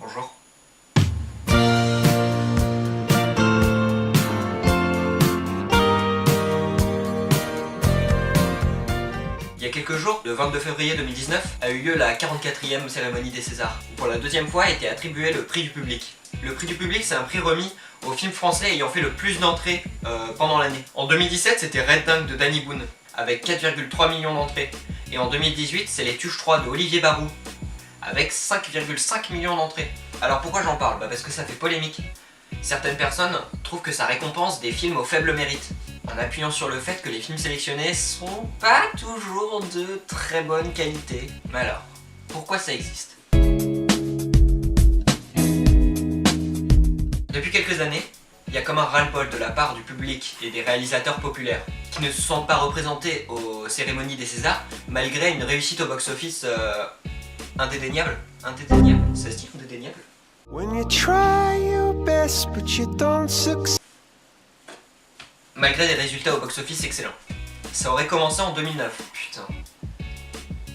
Bonjour. Il y a quelques jours, le 22 février 2019, a eu lieu la 44e cérémonie des Césars, où pour la deuxième fois a été attribué le prix du public. Le prix du public, c'est un prix remis aux films français ayant fait le plus d'entrées pendant l'année. En 2017, c'était Red Dingue de Danny Boone, avec 4,3 millions d'entrées. Et en 2018, c'est Les Tuches 3 de Olivier Barou, avec 5,5 millions d'entrées. Alors pourquoi j'en parle? Parce que ça fait polémique. Certaines personnes trouvent que ça récompense des films au faible mérite, en appuyant sur le fait que les films sélectionnés sont pas toujours de très bonne qualité. Mais alors, pourquoi ça existe? Depuis quelques années, il y a comme un ras-le-bol de la part du public et des réalisateurs populaires qui ne se sentent pas représentés aux cérémonies des Césars malgré une réussite au box-office indéniable. Indéniable? Ça se dit indéniable? Malgré des résultats au box-office excellents. Ça aurait commencé en 2009. Putain.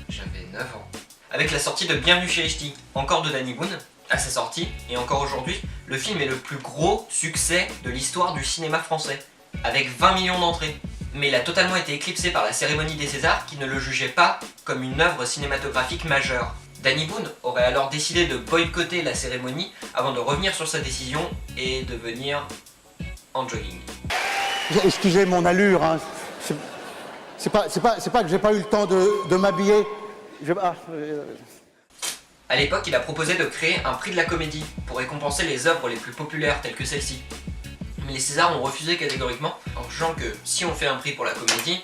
J'avais 9 ans. Avec la sortie de Bienvenue chez les Ch'tis, encore de Danny Boone. À sa sortie, et encore aujourd'hui, le film est le plus gros succès de l'histoire du cinéma français, avec 20 millions d'entrées. Mais il a totalement été éclipsé par la cérémonie des Césars qui ne le jugeait pas comme une œuvre cinématographique majeure. Danny Boone aurait alors décidé de boycotter la cérémonie avant de revenir sur sa décision et de venir en jogging. Excusez mon allure, hein. C'est pas que j'ai pas eu le temps de m'habiller. A l'époque, il a proposé de créer un prix de la comédie pour récompenser les œuvres les plus populaires telles que celle-ci. Mais les Césars ont refusé catégoriquement en jugeant que si on fait un prix pour la comédie,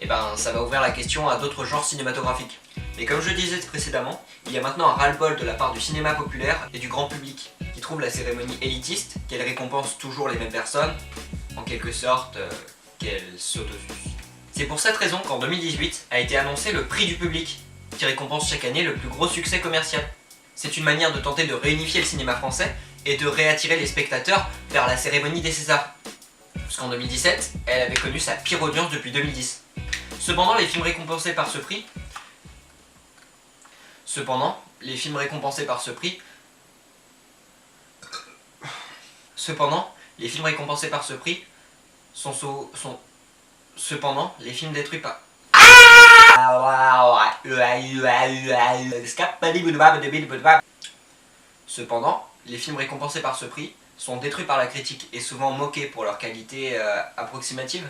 eh ben ça va ouvrir la question à d'autres genres cinématographiques. Mais comme je disais précédemment, il y a maintenant un ras-le-bol de la part du cinéma populaire et du grand public qui trouve la cérémonie élitiste, qu'elle récompense toujours les mêmes personnes, en quelque sorte qu'elle s'autosuce. C'est pour cette raison qu'en 2018 a été annoncé le prix du public, qui récompense chaque année le plus gros succès commercial. C'est une manière de tenter de réunifier le cinéma français et de réattirer les spectateurs vers la cérémonie des Césars. Puisqu'en 2017, elle avait connu sa pire audience depuis 2010. Cependant, les films récompensés par ce prix sont détruits par... Cependant, les films récompensés par ce prix sont détruits par la critique et souvent moqués pour leur qualité approximative.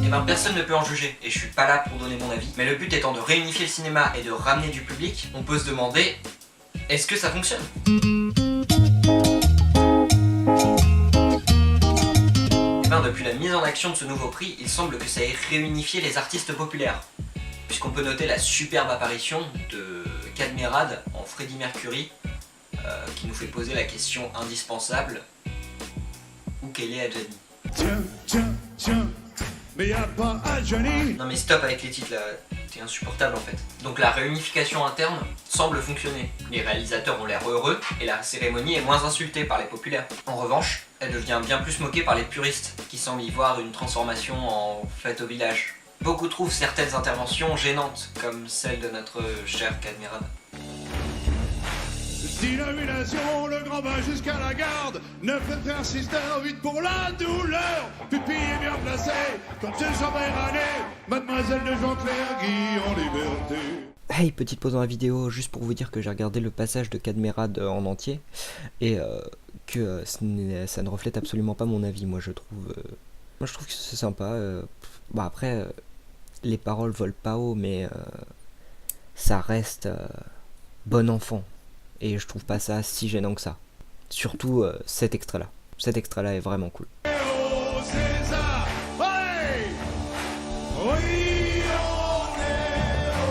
Et ben personne ne peut en juger et je suis pas là pour donner mon avis. Mais le but étant de réunifier le cinéma et de ramener du public, on peut se demander, est-ce que ça fonctionne ? Depuis la mise en action de ce nouveau prix, il semble que ça ait réunifié les artistes populaires, puisqu'on peut noter la superbe apparition de Cadmerade en Freddie Mercury, qui nous fait poser la question indispensable, où qu'elle est Adjani? Tiens, mais y'a pas Adjani. Non mais stop avec les titres là, t'es insupportable en fait. Donc la réunification interne semble fonctionner. Les réalisateurs ont l'air heureux et la cérémonie est moins insultée par les populaires. En revanche, elle devient bien plus moquée par les puristes, qui semblent y voir une transformation en fête au village. Beaucoup trouvent certaines interventions gênantes, comme celle de notre cher Cadmerade. Dynamisation, le grand bain jusqu'à la garde. 9 frères, sister, 8 pour la douleur. Pipi est bien placé, comme c'est jamais année. Mademoiselle de Jean-Claire Guy en liberté. Hey, petite pause dans la vidéo, juste pour vous dire que j'ai regardé le passage de Cadmerade en entier, et que ça ne reflète absolument pas mon avis. Moi je trouve que c'est sympa. Après, les paroles volent pas haut, mais ça reste bon enfant. Et je trouve pas ça si gênant que ça. Surtout cet extrait-là. Cet extrait-là est vraiment cool. Oh César, hey, oui, on est au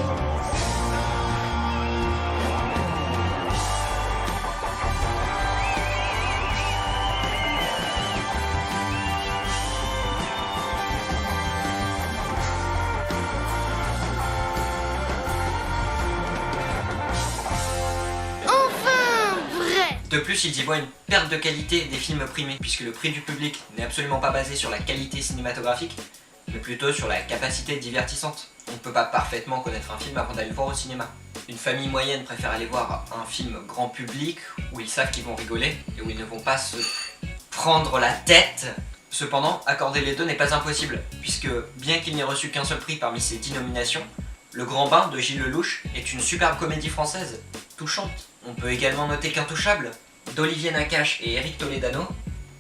De plus, ils y voient une perte de qualité des films primés, puisque le prix du public n'est absolument pas basé sur la qualité cinématographique, mais plutôt sur la capacité divertissante. On ne peut pas parfaitement connaître un film avant d'aller le voir au cinéma. Une famille moyenne préfère aller voir un film grand public où ils savent qu'ils vont rigoler et où ils ne vont pas se prendre la tête. Cependant, accorder les deux n'est pas impossible, puisque bien qu'il n'ait reçu qu'un seul prix parmi ses 10 nominations, Le Grand Bain de Gilles Lelouch est une superbe comédie française, touchante. On peut également noter qu'Intouchable, d'Olivier Nakache et Éric Toledano,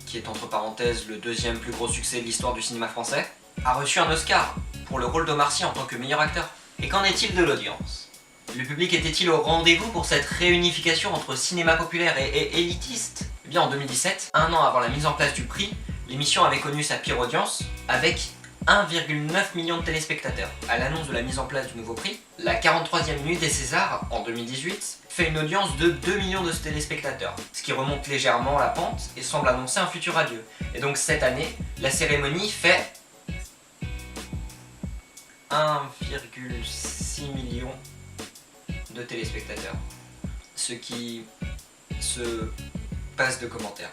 qui est entre parenthèses le deuxième plus gros succès de l'histoire du cinéma français, a reçu un Oscar pour le rôle d'Omar Sy en tant que meilleur acteur. Et qu'en est-il de l'audience? Le public était-il au rendez-vous pour cette réunification entre cinéma populaire et élitiste? Eh bien en 2017, un an avant la mise en place du prix, l'émission avait connu sa pire audience avec 1,9 million de téléspectateurs. À l'annonce de la mise en place du nouveau prix, la 43e nuit des Césars, en 2018, fait une audience de 2 millions de téléspectateurs, ce qui remonte légèrement la pente et semble annoncer un futur adieu. Et donc cette année, la cérémonie fait 1,6 million de téléspectateurs, ce qui se passe de commentaires.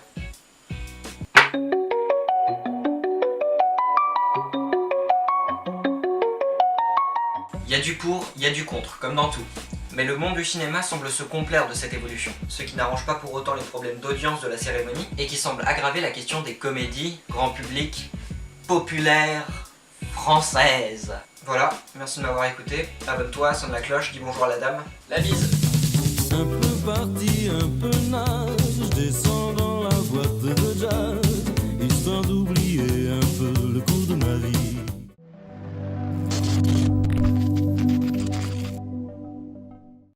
Il y a du pour, il y a du contre, comme dans tout. Mais le monde du cinéma semble se complaire de cette évolution, ce qui n'arrange pas pour autant les problèmes d'audience de la cérémonie et qui semble aggraver la question des comédies grand public, populaires, françaises. Voilà, merci de m'avoir écouté, abonne-toi, sonne la cloche, dis bonjour à la dame, la bise. Un peu parti, un peu nage, je descends dans la boîte de jazz.